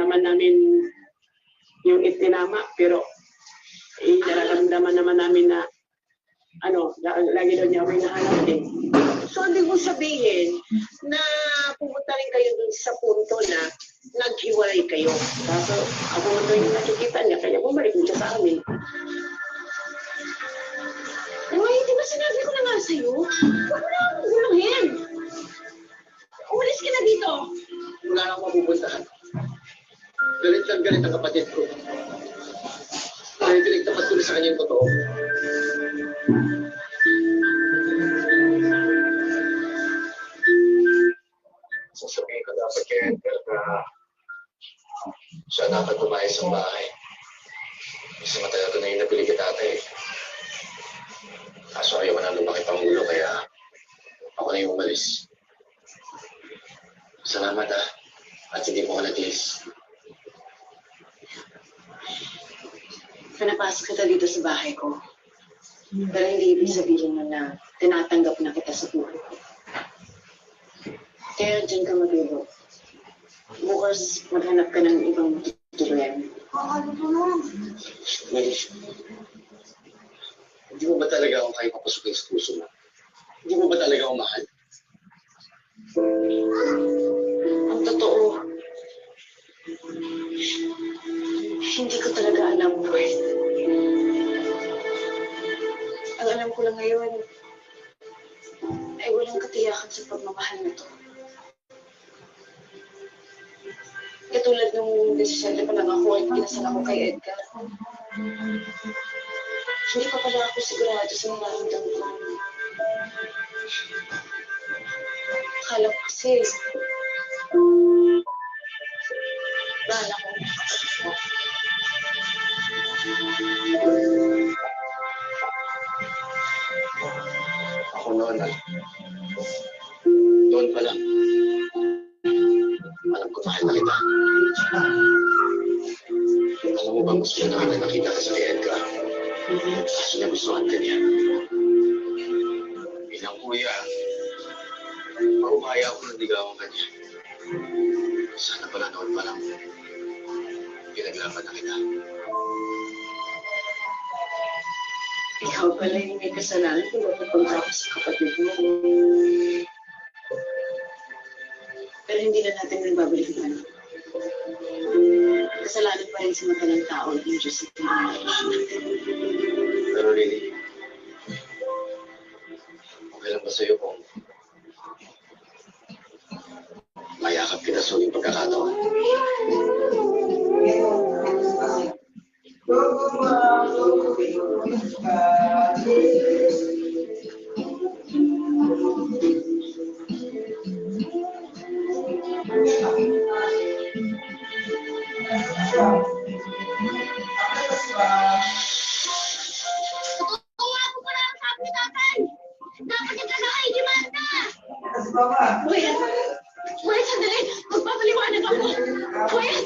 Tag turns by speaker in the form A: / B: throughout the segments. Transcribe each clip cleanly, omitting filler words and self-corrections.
A: naman namin yung itinama, pero nararamdaman naman namin na lagi daw niya ako hinahanap din. So, hindi mo sabihin na pumunta rin kayo dun sa punto na naghiwalay kayo. Kaso, ako naman yung nakikita niya, kaya bumalik siya sa amin. Uy, di ba sinabi ko na nga sa'yo? Huwag mo na akong guluhin. Umalis ka na dito. Wala na akong mapupuntahan. Galit lang galit ang kapatid ko. Dahil pinagtapat ko na sa kanya yung totoo. Sasabihin ko dapat kay Edgar na siya dapat tumayos sa bahay. Kasi matagal ko na yung napili kita tatay. Kaso ayaw na lumaki pangulo kaya ako na yung umalis. Salamat at hindi mo ko natiis.
B: Pinapasok kita dito sa bahay ko. Pero hindi ibig sabihin na tinatanggap na kita sa buhay ko. Kaya dyan ka matulog. Bukas maghanap ka ng ibang tutuloyan.
A: Hindi mo ba talaga ako kayo papasukin sa puso mo? Hindi mo ba talaga ako mahal?
B: Ang totoo, hindi ko talaga alam, Wes. Ang alam ko lang ngayon ay walang katiyakan sa pagmamahal na to. Katulad nung Disyembre pa lang ako at kinasal ako kay Edgar. Hindi pa pala ako sigurado sa nararamdaman ko. Akala ko kasi, bahala ko.
A: Ako noon pa lang. Alam ko mahal na kita. Alam mo bang gusto na kita nakita ka sa kay Edgar? Kasi nagustuhan ka niya. Bilang kuya, mahumaya ako ng ligawan ka niya. Sana pala noon pa lang, pinaglaban na kita.
B: Ikaw pala yung may kasalanan kung mapapagka ko sa kapatid mo. Pero hindi na natin nagbabalikan. Kasalanan pa rin sa mata ng tao ang Diyos sa pinag-relasyon natin.
A: Pero Lily, okay lang ba sa'yo kung mayakap kita sa uling pagkakataon?
B: Kuya! Kuya, sandali! Magpapaliwanag ako! Kuya!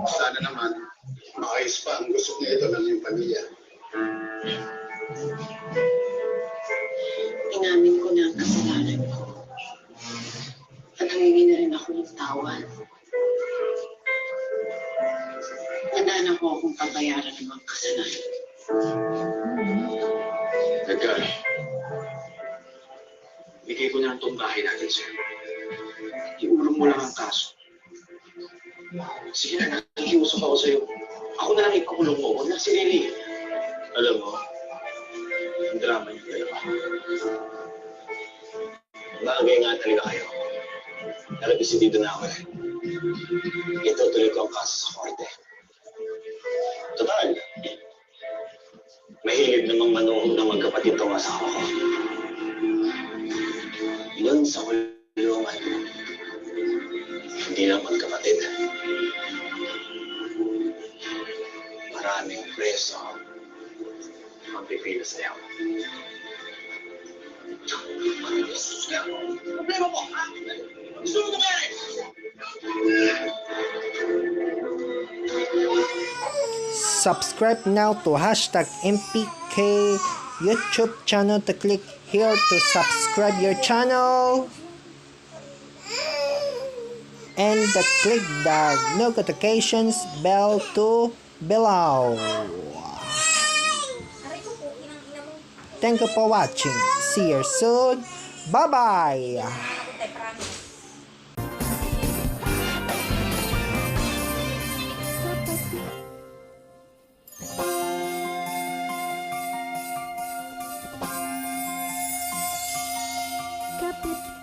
A: Sana naman, maayos pa ang gusto niya ito ng iyong pamilya.
B: Inamin ko na ang kasalanan ko. At humingi na rin ako ng tawad. Tandaan ako akong pagbayaran ng mga kasalanan.
A: Edgar, bigay ko na ang itong bahay natin sa'yo. Iulong mo lang ang kaso. Sige na, nakikiusap ako sa'yo. Ako na lang ikukulong mo, huwag na si Lily. Alam mo, ang drama niyo dalawa. Bagay nga talaga kayo. Nalabisidido na ako eh. Itutuloy ko ang kaso sa korte. Total, mahilig namang manuhong ng magkapatid tong asawa ko. Yun sa kulungan, hindi lang magkapatid. Maraming preso ang pipila sa'yo. Problema mo, ha? Gusto mo nangyari?
C: subscribe now to hashtag MPK YouTube channel to click here to subscribe your channel. And click the notifications bell to below. Thank you for watching. See you soon. Bye-bye.
D: Kapit